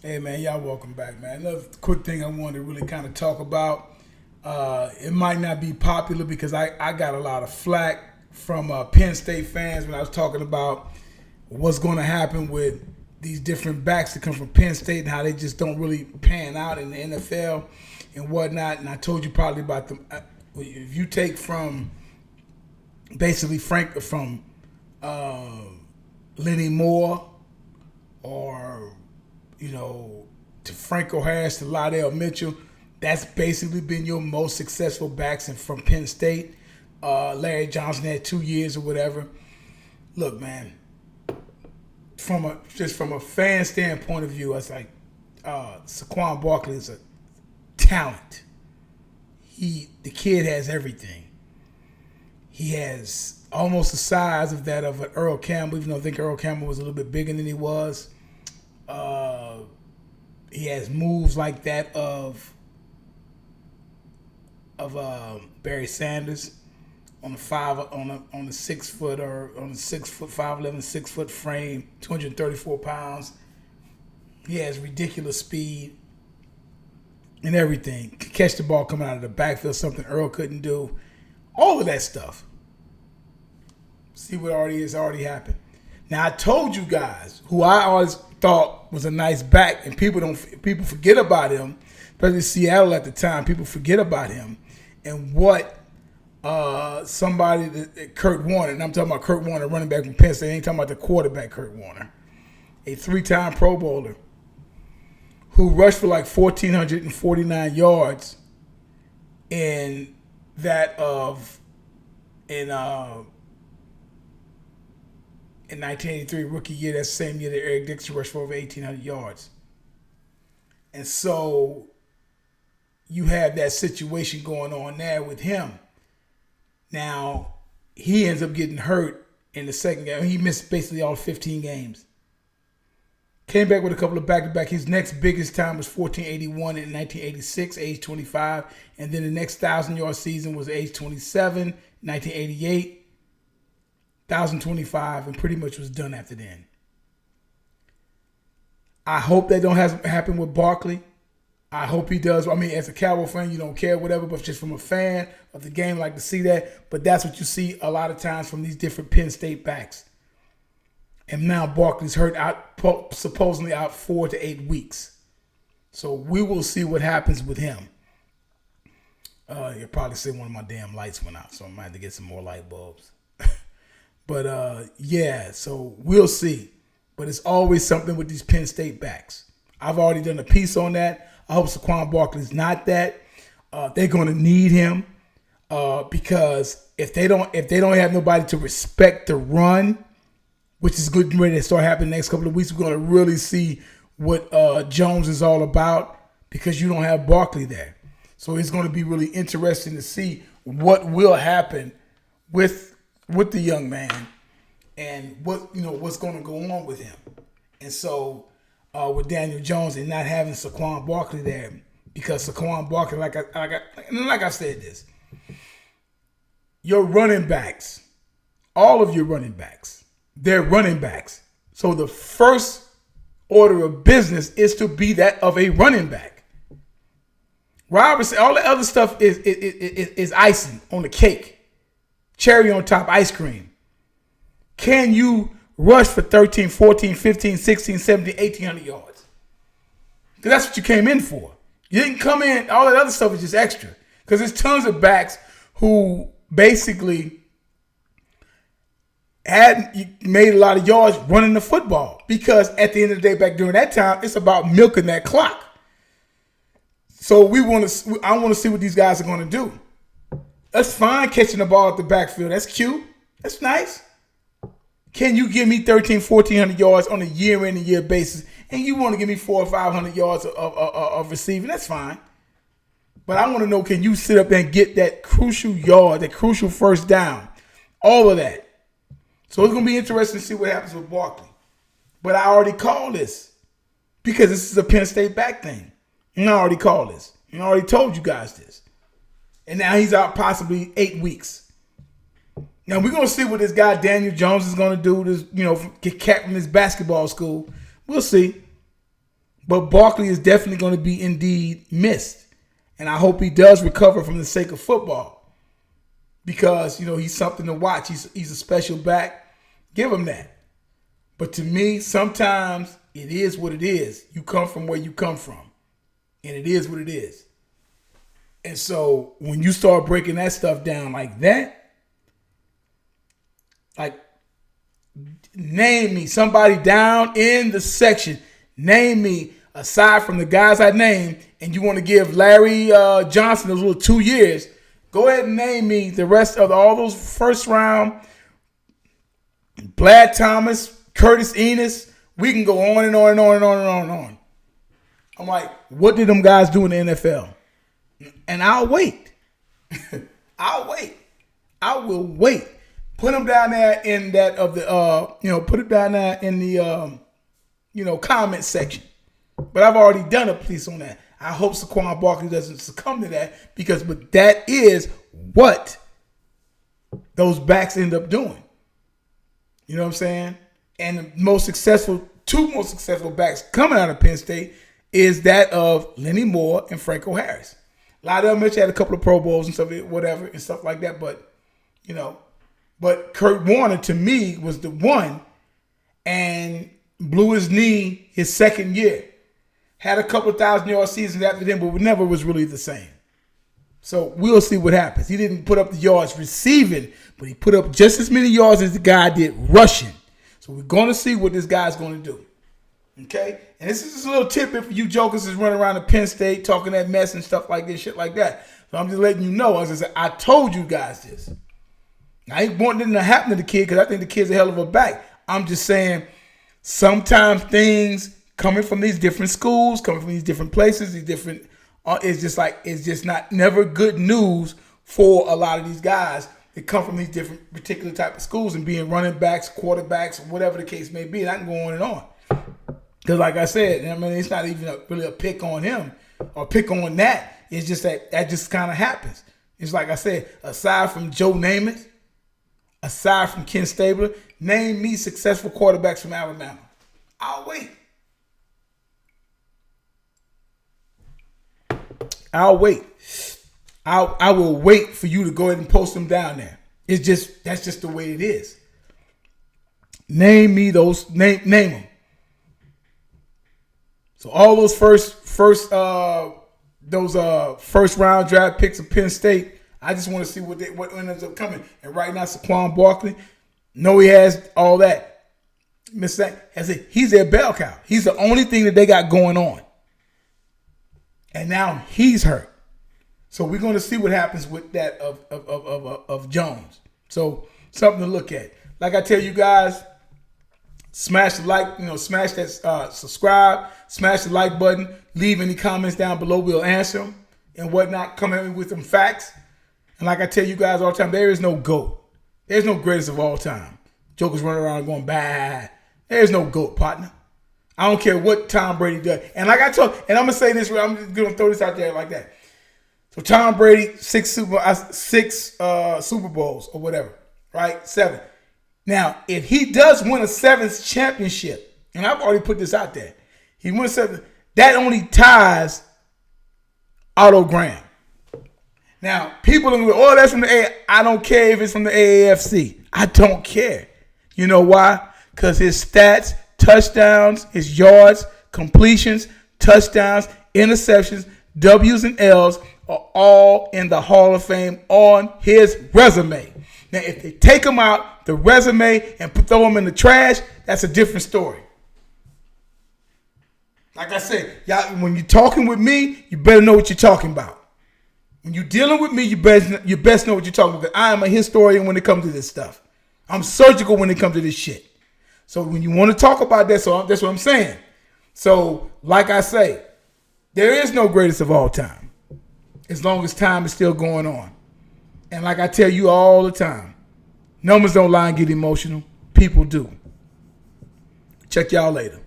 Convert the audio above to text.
Hey man, y'all welcome back, man. Another quick thing I wanted to really kind of talk about. It might not be popular because I got a lot of flack from Penn State fans when I was talking about what's going to happen with these different backs that come from Penn State and how they just don't really pan out in the NFL and whatnot. And I told you probably about them. If you take from basically Frank from Lenny Moore or to Franco Harris to Lydell Mitchell, that's basically been your most successful backs from Penn State. Larry Johnson had 2 years or whatever. Look, man, from a fan standpoint of view, I was like, Saquon Barkley is a talent. The kid has everything. He has almost the size of that of an Earl Campbell, even though I think Earl Campbell was a little bit bigger than he was. He has moves like that of Barry Sanders on the 6 foot or on the 6'5", 6 foot frame, 234 pounds. He has ridiculous speed and everything. Can catch the ball coming out of the backfield, something Earl couldn't do. All of that stuff. See what already happened. Now I told you guys who I always thought was a nice back, and people forget about him, especially Seattle at the time. People forget about him and what Curt Warner, and I'm talking about Curt Warner, running back from Penn State. I ain't talking about the quarterback Curt Warner, a 3-time Pro Bowler who rushed for like 1,449 yards in 1983 rookie year. That's the same year that Eric Dixon rushed for over 1,800 yards. And so you have that situation going on there with him. Now, he ends up getting hurt in the second game. He missed basically all 15 games. Came back with a couple of back-to-back. His next biggest time was 1,481 in 1986, age 25. And then the next 1,000-yard season was age 27, 1988. 1,025, and pretty much was done after then. I hope that don't happen with Barkley. I hope he does. I mean, as a Cowboy fan, you don't care, whatever, but just from a fan of the game, I like to see that. But that's what you see a lot of times from these different Penn State backs. And now Barkley's hurt, supposedly out 4 to 8 weeks. So we will see what happens with him. You'll probably say one of my damn lights went out, so I might have to get some more light bulbs. But, yeah, so we'll see. But it's always something with these Penn State backs. I've already done a piece on that. I hope Saquon Barkley's not that. They're going to need him because if they don't have nobody to respect the run, which is good ready to start happening the next couple of weeks, we're going to really see what Jones is all about because you don't have Barkley there. So it's going to be really interesting to see what will happen with the young man and what's going to go on with him. And so with Daniel Jones and not having Saquon Barkley there, because Saquon Barkley, like I said this, your running backs, all of your running backs, they're running backs. So the first order of business is to be that of a running back. Robinson, all the other stuff is icing on the cake. Cherry on top ice cream. Can you rush for 13, 14, 15, 16, 17, 1,800 yards? Because that's what you came in for. You didn't come in, all that other stuff is just extra. Because there's tons of backs who basically had made a lot of yards running the football. Because at the end of the day, back during that time, it's about milking that clock. So I want to see what these guys are going to do. That's fine catching the ball at the backfield. That's cute. That's nice. Can you give me 1,300, 1,400 yards on a year-in-and-year basis, and you want to give me 400 or 500 yards of receiving? That's fine. But I want to know, can you sit up there and get that crucial yard, that crucial first down? All of that. So it's going to be interesting to see what happens with Barkley. But I already called this because this is a Penn State back thing. And I already called this. And I already told you guys this. And now he's out possibly 8 weeks. Now we're gonna see what this guy Daniel Jones is gonna do. This, get cat from his basketball school. We'll see. But Barkley is definitely going to be indeed missed. And I hope he does recover from the sake of football. Because, he's something to watch. He's a special back. Give him that. But to me, sometimes it is what it is. You come from where you come from. And it is what it is. And so when you start breaking that stuff down like that, like, name me somebody down in the section. Name me, aside from the guys I named, and you want to give Larry Johnson those little 2 years, go ahead and name me the rest of all those first round, Brad Thomas, Curtis Enos. We can go on and on and on and on and on and on. I'm like, what did them guys do in the NFL? And I'll wait. I'll wait. I will wait. Put them down there in that of the, put it down there in the, comment section. But I've already done a piece on that. I hope Saquon Barkley doesn't succumb to that but that is what those backs end up doing. You know what I'm saying? And the two most successful backs coming out of Penn State is that of Lenny Moore and Franco Harris. A lot of them had a couple of Pro Bowls and stuff, whatever, and stuff like that. But, but Curt Warner, to me, was the one and blew his knee his second year. Had a couple of 1,000-yard seasons after them, but never was really the same. So we'll see what happens. He didn't put up the yards receiving, but he put up just as many yards as the guy did rushing. So we're going to see what this guy's going to do. Okay? And this is just a little tidbit for you jokers that's running around the Penn State talking that mess and stuff like this, shit like that. So I'm just letting you know. As I said, I told you guys this. I ain't wanting it to happen to the kid because I think the kid's a hell of a back. I'm just saying sometimes things coming from these different schools, coming from these different places, these different, it's just not never good news for a lot of these guys that come from these different particular type of schools and being running backs, quarterbacks, whatever the case may be. And I can go on and on. Because like I said, it's not even really a pick on him or pick on that. It's just that just kind of happens. It's like I said, aside from Joe Namath, aside from Ken Stabler, name me successful quarterbacks from Alabama. I'll wait. I will wait for you to go ahead and post them down there. That's just the way it is. Name me those. Name them. So all those first round draft picks of Penn State, I just want to see what ends up coming. And right now, Saquon Barkley, know he has all that. He's their bell cow. He's the only thing that they got going on. And now he's hurt. So we're going to see what happens with that of Jones. So something to look at. Like I tell you guys, smash the like, smash that subscribe, smash the like button, leave any comments down below. We'll answer them and whatnot. Come at me with some facts. And like I tell you guys all the time, there is no GOAT. There's no greatest of all time. Jokers running around going bad. There's no GOAT, partner. I don't care what Tom Brady does. And like I told, and I'm going to say this, I'm just going to throw this out there like that. So Tom Brady, six Super Bowls or whatever, right? 7. Now, if he does win a 7th championship, and I've already put this out there, he wins 7, that only ties Otto Graham. Now, people are going to go, that's from the A. I don't care if it's from the AAFC. I don't care. You know why? Because his stats, touchdowns, his yards, completions, touchdowns, interceptions, W's and L's are all in the Hall of Fame on his resume. Now, if they take him out, the resume, and throw him in the trash, that's a different story. Like I said, y'all, when you're talking with me, you better know what you're talking about. When you're dealing with me, you best know what you're talking about. Because I am a historian when it comes to this stuff. I'm surgical when it comes to this shit. So when you want to talk about that, so that's what I'm saying. So, like I say, there is no greatest of all time. As long as time is still going on. And like I tell you all the time, numbers don't lie and get emotional. People do. Check y'all later.